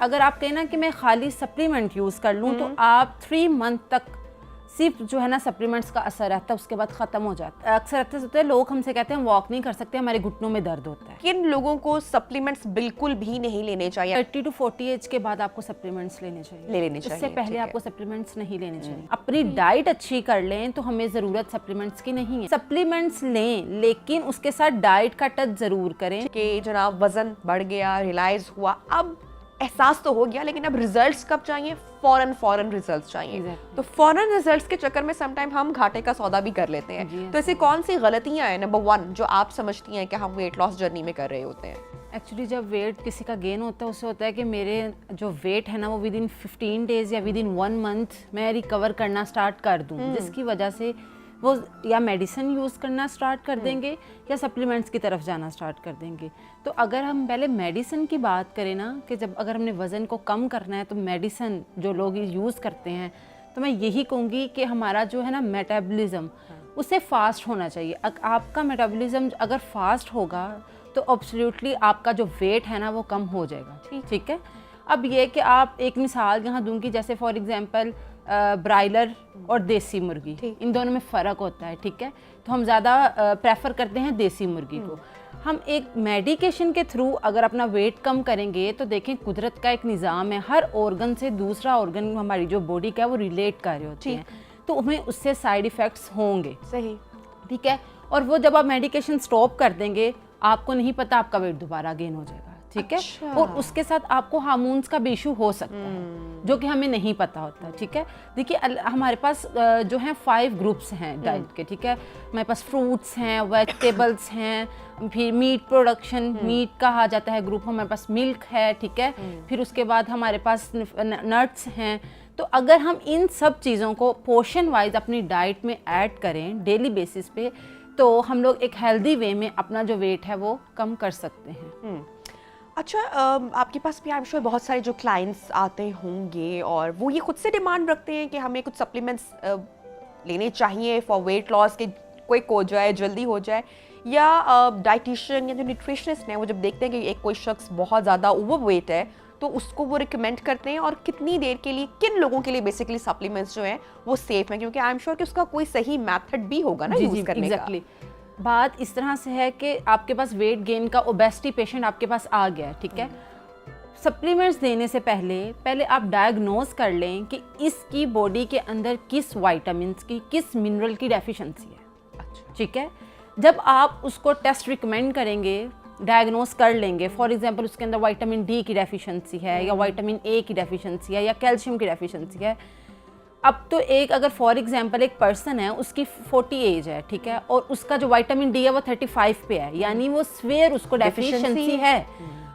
अगर आप कहें ना कि मैं खाली सप्लीमेंट यूज़ कर लूँ तो आप 3 मंथ तक सिर्फ जो है ना सप्लीमेंट्स का असर रहता है, उसके बाद ख़त्म हो जाता है। अक्सर ऐसे होते हैं लोग हमसे कहते हैं हम वॉक नहीं कर सकते, हमारे घुटनों में दर्द होता है। किन लोगों को सप्लीमेंट्स बिल्कुल भी नहीं लेने चाहिए? 30 to 40 एज के बाद आपको सप्लीमेंट्स लेने चाहिए। लेने चाहिए, इससे पहले आपको सप्लीमेंट्स नहीं लेने चाहिए। अपनी डाइट अच्छी कर लें तो हमें ज़रूरत सप्लीमेंट्स की नहीं है। सप्लीमेंट्स लें लेकिन उसके साथ डाइट का टच ज़रूर करें। कि जनाब वजन बढ़ गया, रियलाइज हुआ, अब एहसास तो हो गया, लेकिन अब रिजल्ट्स कब चाहिए? फौरन रिजल्ट्स चाहिए। तो फौरन रिजल्ट्स के चक्कर में समटाइम हम घाटे का सौदा भी कर लेते हैं। तो ऐसी कौन सी गलतियां हैं नंबर 1 जो आप समझती हैं कि हम वेट लॉस जर्नी में कर रहे होते हैं? एक्चुअली जब वेट किसी का गेन होता है उससे होता है कि मेरे जो वेट है ना वो विद इन 15 डेज या विद इन 1 मंथ मैं रिकवर करना स्टार्ट कर दूं, जिसकी वजह से वो या मेडिसिन यूज़ करना स्टार्ट कर देंगे या सप्लीमेंट्स की तरफ जाना स्टार्ट कर देंगे। तो अगर हम पहले मेडिसिन की बात करें ना कि जब अगर हमने वज़न को कम करना है तो मेडिसिन जो लोग यूज़ करते हैं, तो मैं यही कहूँगी कि हमारा जो है ना मेटाबॉलिज्म उससे फास्ट होना चाहिए। आपका मेटाबॉलिज्म अगर फास्ट होगा तो एब्सोल्युटली आपका जो वेट है ना वो कम हो जाएगा। ठीक है। अब ये कि आप एक मिसाल यहाँ दूंगी, जैसे फॉर एग्जांपल ब्रायलर और देसी मुर्गी, इन दोनों में फ़र्क होता है। ठीक है। तो हम ज़्यादा प्रेफर करते हैं देसी मुर्गी को। हम एक मेडिकेशन के थ्रू अगर अपना वेट कम करेंगे तो देखें कुदरत का एक निज़ाम है, हर ऑर्गन से दूसरा ऑर्गन हमारी जो बॉडी का है वो रिलेट कर रहे होते हैं, तो हमें उससे साइड इफ़ेक्ट्स होंगे। सही। ठीक है। और वो जब आप मेडिकेशन स्टॉप कर देंगे आपको नहीं पता आपका वेट दोबारा गेन हो जाएगा। ठीक है। और उसके साथ आपको हार्मोन्स का भी इशू हो सकता है जो कि हमें नहीं पता होता। ठीक है। देखिए हमारे पास जो है 5 ग्रुप्स हैं डाइट के। ठीक है। हमारे पास फ्रूट्स हैं, वेजिटेबल्स हैं, फिर मीट प्रोडक्शन, मीट कहा जाता है ग्रुप, हमारे पास मिल्क है। ठीक है। फिर उसके बाद हमारे पास नट्स हैं। तो अगर हम इन सब चीज़ों को पोर्शन वाइज अपनी डाइट में ऐड करें डेली बेसिस पे तो हम लोग एक हेल्दी वे में अपना जो वेट है वो कम कर सकते हैं। अच्छा, आपके पास भी आई एम श्योर बहुत सारे जो क्लाइंट्स आते होंगे और वो ये खुद से डिमांड रखते हैं कि हमें कुछ सप्लीमेंट्स लेने चाहिए फॉर वेट लॉस, के क्विक हो जाए, जल्दी हो जाए, या डाइटिशियन या जो न्यूट्रिशनिस्ट हैं वो जब देखते हैं कि एक कोई शख्स बहुत ज़्यादा ओवरवेट है तो उसको वो रिकमेंड करते हैं, और कितनी देर के लिए, किन लोगों के लिए बेसिकली सप्लीमेंट्स जो हैं वो सेफ हैं, क्योंकि आई एम श्योर कि उसका कोई सही मेथड भी होगा ना यूज़ करने का। बात इस तरह से है कि आपके पास वेट गेन का ओबेसिटी पेशेंट आपके पास आ गया है। ठीक है। सप्लीमेंट्स देने से पहले आप डायग्नोज कर लें कि इसकी बॉडी के अंदर किस विटामिन्स की, किस मिनरल की डेफिशिएंसी है। ठीक है। जब आप उसको टेस्ट रिकमेंड करेंगे, डायग्नोज कर लेंगे, फॉर एग्जांपल उसके अंदर विटामिन डी की डेफिशिएंसी है या विटामिन ए की डेफिशिएंसी है या कैल्शियम की डेफिशिएंसी है। अब तो एक अगर फॉर एग्जांपल एक पर्सन है उसकी 40 एज है। ठीक है। और उसका जो विटामिन डी है वो 35 पे है, यानी वो स्वेयर उसको डेफिशिएंसी है।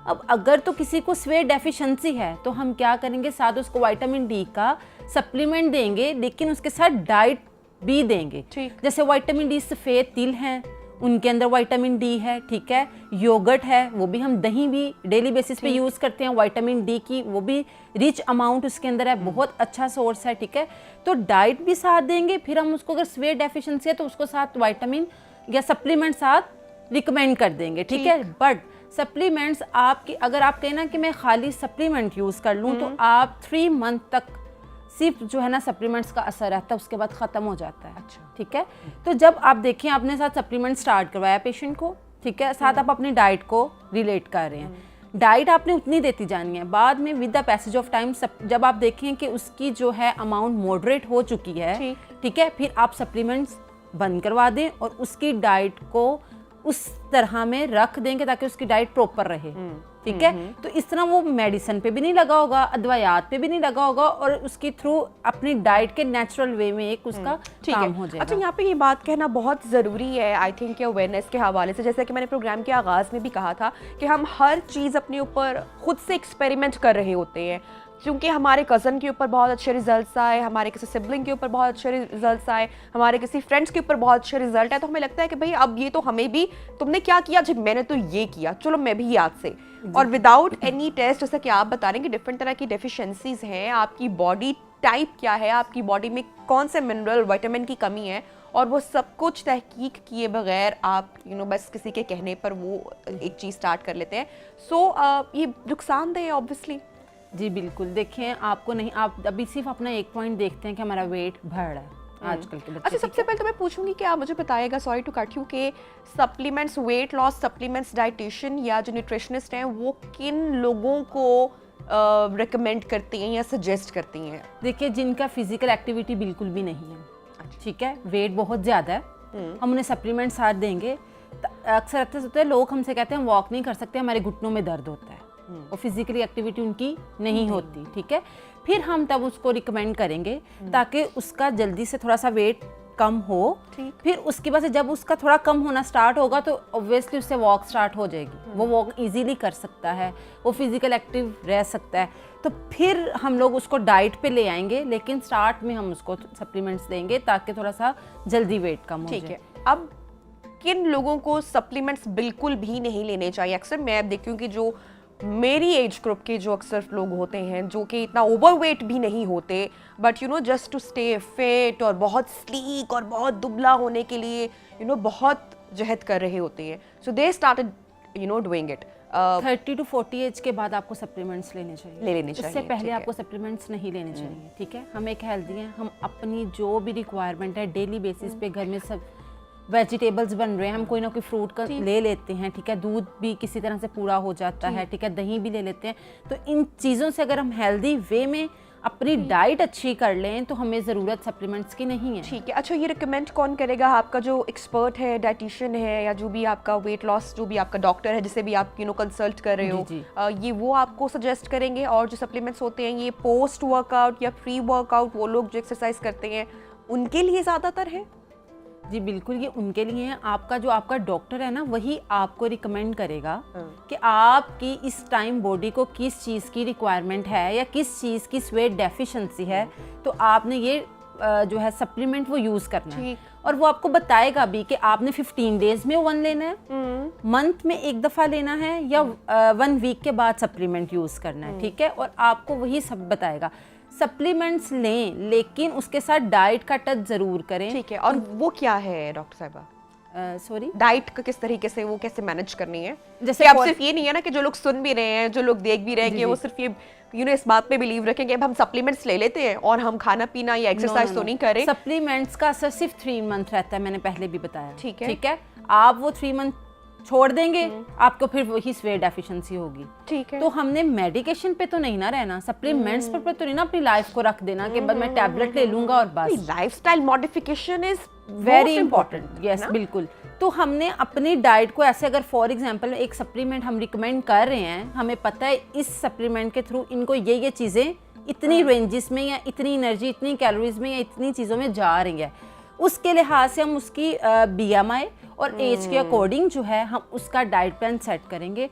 अब अगर तो किसी को स्वेयर डेफिशिएंसी है तो हम क्या करेंगे, साथ उसको विटामिन डी का सप्लीमेंट देंगे लेकिन उसके साथ डाइट भी देंगे। जैसे विटामिन डी सफ़ेद तिल हैं उनके अंदर विटामिन डी है। ठीक है। योगर्ट है, वो भी हम दही भी डेली बेसिस पे यूज़ करते हैं, विटामिन डी की वो भी रिच अमाउंट उसके अंदर है, बहुत अच्छा सोर्स है। ठीक है। तो डाइट भी साथ देंगे, फिर हम उसको अगर स्वेयर डेफिशिएंसी है तो उसको साथ विटामिन या सप्लीमेंट साथ रिकमेंड कर देंगे। ठीक है। बट सप्लीमेंट्स आपकी अगर आप कहें ना कि मैं खाली सप्लीमेंट यूज़ कर लूँ तो आप 3 मंथ तक सिर्फ जो है ना सप्लीमेंट्स का असर रहता है, उसके बाद ख़त्म हो जाता है। ठीक है। तो जब आप देखें आपने साथ सप्लीमेंट स्टार्ट करवाया पेशेंट को, ठीक है, साथ आप अपनी डाइट को रिलेट कर रहे हैं, डाइट आपने उतनी देती जानी है। बाद में with the passage of time जब आप देखें कि उसकी जो है अमाउंट मॉडरेट हो चुकी है, ठीक है, फिर आप सप्लीमेंट्स बंद करवा दें और उसकी डाइट को उस तरह में रख देंगे ताकि उसकी डाइट प्रॉपर रहे। ठीक है। तो इस तरह वो मेडिसिन पे भी नहीं लगा होगा, अदवायात पे भी नहीं लगा होगा और उसकी थ्रू अपनी डाइट के नेचुरल वे में एक उसका काम हो जाएगा। अच्छा, यहाँ पे ये बात कहना बहुत ज़रूरी है आई थिंक कि अवेयरनेस के हवाले से, जैसे कि मैंने प्रोग्राम के आगाज़ में भी कहा था कि हम हर चीज़ अपने ऊपर खुद से एक्सपेरिमेंट कर रहे होते हैं, क्योंकि हमारे कज़न के ऊपर बहुत अच्छे रिजल्ट्स आए, हमारे किसी सिबलिंग के ऊपर बहुत अच्छे रिजल्ट्स आए, हमारे किसी फ्रेंड्स के ऊपर बहुत अच्छे रिजल्ट आए, तो हमें लगता है कि भाई अब ये तो हमें भी, तुमने क्या किया जब मैंने तो ये किया, चलो मैं भी याद से, और विदाउट एनी टेस्ट, जैसा कि आप बता रहे हैं कि डिफरेंट तरह की डेफिशिएंसीज हैं, आपकी बॉडी टाइप क्या है, आपकी बॉडी में कौन से मिनरल विटामिन की कमी है, और वो सब कुछ तहकीक किए बगैर आप बस किसी के कहने पर वो एक चीज़ स्टार्ट कर लेते हैं। सो ये नुकसानदेह है ऑब्वियसली। जी बिल्कुल, देखें आपको नहीं, आप अभी सिर्फ अपना एक पॉइंट देखते हैं कि हमारा वेट बढ़ रहा है आजकल के बच्चे। अच्छा, सबसे पहले तो मैं पूछूंगी कि आप मुझे बताइएगा, सॉरी टू कट यू, कि supplements, weight loss supplements, dietitian या जो न्यूट्रिशनिस्ट हैं वो किन लोगों को रिकमेंड करती हैं या सजेस्ट करती हैं? देखिए, जिनका फिजिकल एक्टिविटी बिल्कुल भी नहीं है, ठीक है, वेट बहुत ज़्यादा है, हम उन्हें सप्लीमेंट्स साथ देंगे। अक्सर ऐसे होता है, लोग हमसे कहते हैं हम वॉक नहीं कर सकते, हमारे घुटनों में दर्द होता है और फिजिकली एक्टिविटी उनकी नहीं होती, ठीक है, फिर हम तब उसको रिकमेंड करेंगे ताकि उसका जल्दी से थोड़ा सा वेट कम हो। फिर उसके बाद जब उसका थोड़ा कम होना स्टार्ट होगा तो ऑब्वियसली उससे वॉक स्टार्ट हो जाएगी, वो वॉक इजीली कर सकता है, वो फिजिकल एक्टिव रह सकता है। तो फिर हम लोग उसको डाइट पे ले आएंगे, लेकिन स्टार्ट में हम उसको सप्लीमेंट्स देंगे ताकि थोड़ा सा जल्दी वेट कम हो जाए। ठीक है, अब किन लोगों को सप्लीमेंट्स बिल्कुल भी नहीं लेने चाहिए? अक्सर मैं देखती हूँ कि जो मेरी एज ग्रुप के जो अक्सर लोग होते हैं जो कि इतना ओवरवेट भी नहीं होते, but you know just to stay fit और बहुत स्लीक और बहुत दुबला होने के लिए बहुत जहद कर रहे होते हैं, so they started doing it. 30 to 40 age के बाद आपको सप्लीमेंट्स लेने चाहिए, इससे पहले आपको सप्लीमेंट्स नहीं लेने चाहिए, ठीक है। हम एक हेल्दी हैं, हम अपनी जो भी रिक्वायरमेंट है डेली बेसिस पे घर में सब वेजिटेबल्स बन रहे हैं, हम कोई ना कोई फ्रूट का ले लेते हैं, ठीक है, दूध भी किसी तरह से पूरा हो जाता है, ठीक है, दही भी ले लेते हैं। तो इन चीज़ों से अगर हम हेल्दी वे में अपनी डाइट अच्छी कर लें तो हमें ज़रूरत सप्लीमेंट्स की नहीं है। ठीक है, अच्छा, ये रिकमेंड कौन करेगा? आपका जो एक्सपर्ट है, डाइटिशियन है, या जो भी आपका वेट लॉस जो भी आपका डॉक्टर है जिसे भी आप कंसल्ट कर रहे हो, ये वो आपको सजेस्ट करेंगे? और जो सप्लीमेंट्स होते हैं ये पोस्ट वर्कआउट या प्री वर्कआउट वो लोग जो एक्सरसाइज करते हैं उनके लिए ज़्यादातर है? जी बिल्कुल, ये उनके लिए है। आपका डॉक्टर है ना, वही आपको रिकमेंड करेगा कि आपकी इस टाइम बॉडी को किस चीज़ की रिक्वायरमेंट है या किस चीज़ की स्वेट डेफिशिएंसी है, तो आपने ये जो है सप्लीमेंट वो यूज़ करना है। और वो आपको बताएगा भी कि आपने 15 डेज में 1 लेना है, मंथ में 1 दफ़ा लेना है, या 1 वीक के बाद सप्लीमेंट यूज़ करना है, ठीक है, और आपको वही सब बताएगा। सप्लीमेंट्स लें, लेकिन उसके साथ डाइट का टच जरूर करें। ठीक है, और वो क्या है डॉक्टर साहिबा? सॉरी, डाइट का किस तरीके से वो कैसे मैनेज करनी है? जैसे आप सिर्फ ये नहीं है ना कि जो लोग सुन भी रहे हैं, जो लोग देख भी रहे हैं कि वो सिर्फ ये इस बात पे बिलीव रखें कि अब हम सप्लीमेंट्स ले लेते हैं और हम खाना पीना या एक्सरसाइज तो नहीं करें। सप्लीमेंट्स का असर सिर्फ 3 मंथ रहता है, मैंने पहले भी बताया, ठीक है, ठीक है। आप वो 3 मंथ छोड़ देंगे, आपको फिर वही स्वेट डेफिशिएंसी होगी, ठीक है। तो हमने मेडिकेशन पे तो नहीं ना रहना, सप्लीमेंट्स पर तो नहीं ना अपनी लाइफ को रख देना कि बस मैं टैबलेट ले लूंगा और बस। Lifestyle modification is very important, yes बिल्कुल। तो हमने अपनी डाइट को ऐसे, अगर फॉर एग्जांपल एक सप्लीमेंट हम रिकमेंड कर रहे हैं, हमें पता है इस सप्लीमेंट के थ्रू इनको ये चीज़ें इतनी रेंजेस में या इतनी एनर्जी, इतनी कैलोरीज में या इतनी चीज़ों में जा रही है, उसके लिहाज से हम उसकी BMI और एज के अकॉर्डिंग जो है हम उसका डाइट प्लान सेट करेंगे।